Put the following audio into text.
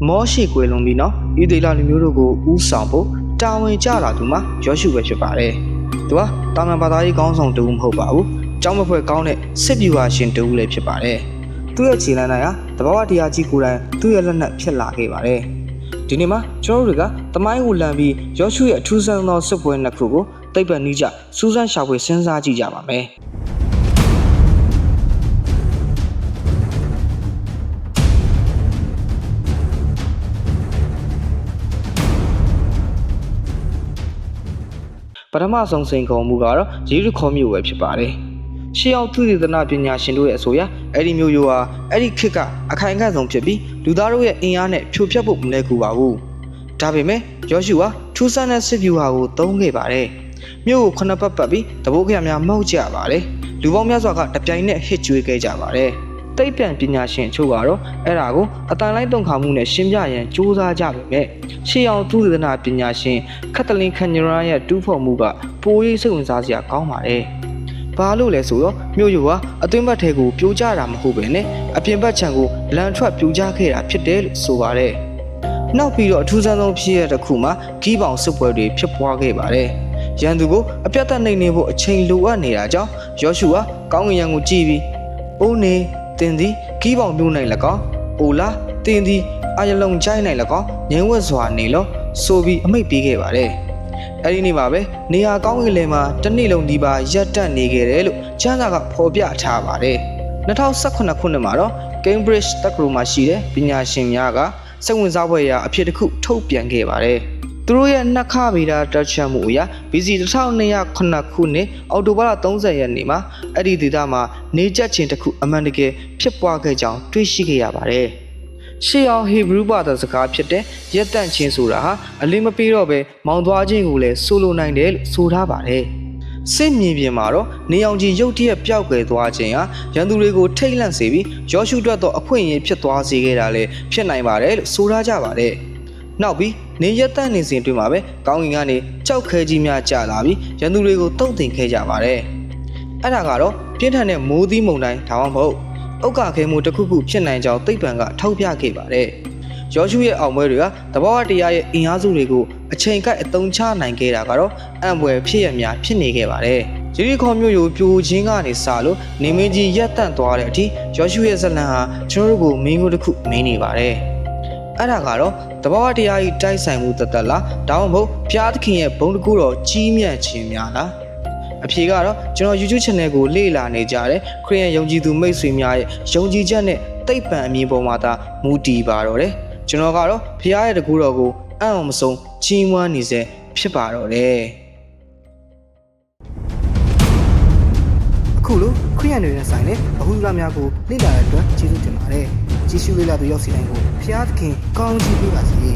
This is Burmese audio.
မောရှိကွယ်လွန်ပြီးနော်ဤဒေလာလူမျိုးတို့ကိုဥဆောင်ဖို့တာဝန်ကျလာသူမှာယောရှုပဲဖြစ်ပါတယ်။သူကတာမန်ဘာသာရေးကောင်းဆောင်တူမဟုတ်ပါဘူး။ကျောင်းမဖွဲ့ကောင်းတဲ့စစ်ဗျူဟာရှင်တူလည်းဖြစ်ပါတယ်။သူ့ရဲ့ခြေလမ်းတိုင်းဟာတဘာဝတရားကြီးကိုယ်တိုင်သူ့ရဲ့လက်နက်ဖြစ်လာခဲ့ပါတယ်။ဒီနေ့မှာကျွန်တော်တို့ကတမိုင်းကိုလမ်းပြီးယောရှုရဲ့အထူးဆန်းသောစစ်ပွဲနှစ်ခုကိုသိပ္ပံနည်းကျစူးစမ်းရှာဖွေစဉ်းစားကြည့်ကြပါမယ်။ပထမဆုံးစိန်ခေါ်မှုကတော့ယေရုခေါမြို့ပဲဖြစ်ပါတယ်။ရှေးအောင်သူသေသနာပညာရှင်တို့ရဲ့အဆိုအရအဲ့ဒီမြို့ရိုးဟာအဲ့ဒီခေတ်ကအခိုင်အခံ့ဆုံးဖြစ်ပြီးလူသားတို့ရဲ့အင်အားနဲ့ဖြိုဖျက်ဖို့မလွယ်ကူပါဘူး။ဒါပေမဲ့ယောရှုဟာထူးဆန်းတဲ့စစ်ဗျူဟာကိုသုံးခဲ့ပါတယ်။မြို့ကိုခုနှစ်ပတ်ပတ်ပြီးတဘိုးခရများမောက်ကြပါတယ်။လူပေါင်းများစွာကတပြိုင်နက်ဟစ်ကြွေးခဲ့ကြပါတယ်။သိပ္ပံပညာရှင်အချို့ကတော့အဲ့ဒါကိုအတန်လိုက်တုံခါမှုနဲ့ရှင်းပြရန်စူးစမ်းကြပေမဲ့ရှေးအောင်သူသေသနာပညာရှင်ခတ်တလင်ခန်ညရာရဲ့တူးဖော်မှုကပိုရေးစိတ်ဝင်စားစရာကောင်းပါတယ်။ဘာလို့လဲဆိုတော့မြို့ရိုးဟာအတွင်းဘက်ထဲကိုပြိုကျတာမဟုတ်ပဲနဲ့အပြင်ဘက်ခြံကိုလန်ထွက်ပြိုကျခဲ့တာဖြစ်တယ်လို့ဆိုပါတယ်။နောက်ပြီးတော့အထူးဆန်းဆုံးဖြစ်ရတဲ့တစ်ခုမှာဂီးပေါင်စစ်ပွဲတွေဖြစ်ပွားခဲ့ပါတယ်။ရန်သူကိုအပြတ်သက်နှိမ်နင်းဖို့အချိန်လိုအပ်နေတာကြောင့်ယောရှုဟာကောင်းကင်ယံကိုကြည့်ပြီးအိုးနေတင်သည်ဂီးပေါင်ပြိုးနိုင်လကောအိုလာတင်သည်အာရလုံချိုင်းနိုင်လကောငြိမ်းဝတ်စွာနေလို့ဆိုပြီးအမိန့်ပေးခဲ့ပါတယ်။အဲဒီနေ့မှာပဲနေရာကောင်းကင်လယ်မှာတစ်နေ့လုံးဒီပါရက်တက်နေခဲ့တယ်လို့ကျမ်းစာကဖော်ပြထားပါတယ်။2018ခုနှစ်မှာတော့ Cambridge တက္ကသိုလ်မှာရှိတဲ့ပညာရှင်များကစိတ်ဝင်စားဖွယ်ရာအဖြစ်တစ်ခုထုတ်ပြန်ခဲ့ပါတယ်။သူတို့ရဲ့နှက်ခဗေဒတက်ချက်မှုအရ BC 1209ခုနှစ်အောက်တိုဘာလ30ရက်နေ့မှာအဲ့ဒီဒေသမှာနေကြချင်းတစ်ခုအမှန်တကယ်ဖြစ်ပွားခဲ့ကြောင်းတွေ့ရှိခဲ့ရပါတယ်။ရှေးအောင်ဟေဘရုဘာသာစကားဖြစ်တဲ့ရက်တန့်ချင်းဆိုတာဟာအလင်းမပေးတော့ပဲမောင်သွားခြင်းကိုလည်းဆိုလိုနိုင်တယ်လို့ဆိုထားပါတယ်။စစ်မြေပြင်မှာတော့နေအောင်ကြီးရုတ်တရက်ပျောက်ကွယ်သွားခြင်းဟာရန်သူတွေကိုထိတ်လန့်စေပြီးယောရှုအတွက်တော့အခွင့်အရေးဖြစ်သွားစေခဲ့တာလည်းဖြစ်နိုင်ပါတယ်လို့ဆိုထားကြပါတယ်။နောက်ပြီးနေရက်တန့်နေစဉ်အတွင်းမှာပဲကောင်းကင်ကနေကြောက်ခဲကြီးများကျလာပြီးရန်သူတွေကိုတုံ့တင်ခဲ့ကြပါတယ်။အဲ့ဒါကတော့ပြင်းထန်တဲ့မိုးသီးမုန်တိုင်းဒါမှမဟုတ်ဥက္ကခဲမှုတစ်ခုခုဖြစ်နိုင်ကြောင်းသိပ္ပံကထောက်ပြခဲ့ပါတယ်။ယောရှုရဲ့အောင်ပွဲတွေကတဘာဝတရားရဲ့အင်အားစုတွေကိုအချိန်ကိုက်အသုံးချနိုင်ခဲ့တာကတော့အံ့ဖွယ်ဖြစ်ရများဖြစ်နေခဲ့ပါတယ်။ယေရီခေါမြို့ရိုးပြိုခြင်းကနေစလို့နေမင်းကြီးရက်တန့်သွားတဲ့အထိယောရှုရဲ့ဇလံဟာကျွန်တော်တို့ကိုမင်းကိုတစ်ခုမင်းနေပါတယ်။အဲ့ဒါကတော့တဘာဝတရားကြီးတိုက်ဆိုင်မှုတသက်လားဒါမှမဟုတ်ဖျားသခင်ရဲ့ဘုံတကူတော်ကြီးမြတ်ခြင်းများလားအဖြေကတော့ကျွန်တော် YouTube channel ကိုလေ့လာနေကြတဲ့ခရစ်ယာန်ယုံကြည်သူမိတ်ဆွေများရဲ့ယုံကြည်ချက်နဲ့သိပ္ပံအမြင်ပေါ်မှာသာမူတည်ပါတော့တယ်ကျွန်တော်ကတော့ဖျားရဲ့တကူတော်ကိုအံ့အောင်မဆုံးချီးမွမ်းနေစေဖြစ်ပါတော့တယ်အခုလိုခရစ်ယာန်တွေနဲ့ဆိုင်တဲ့အခုလူများကိုလေ့လာတဲ့အတွက်ကျေးဇူးတင်ပါတယ်ကြည့်ရှုလေ့လာသူရောက်စီတိုင်းကိုဖျားသခင်ကောင်းချီးပေးပါစေ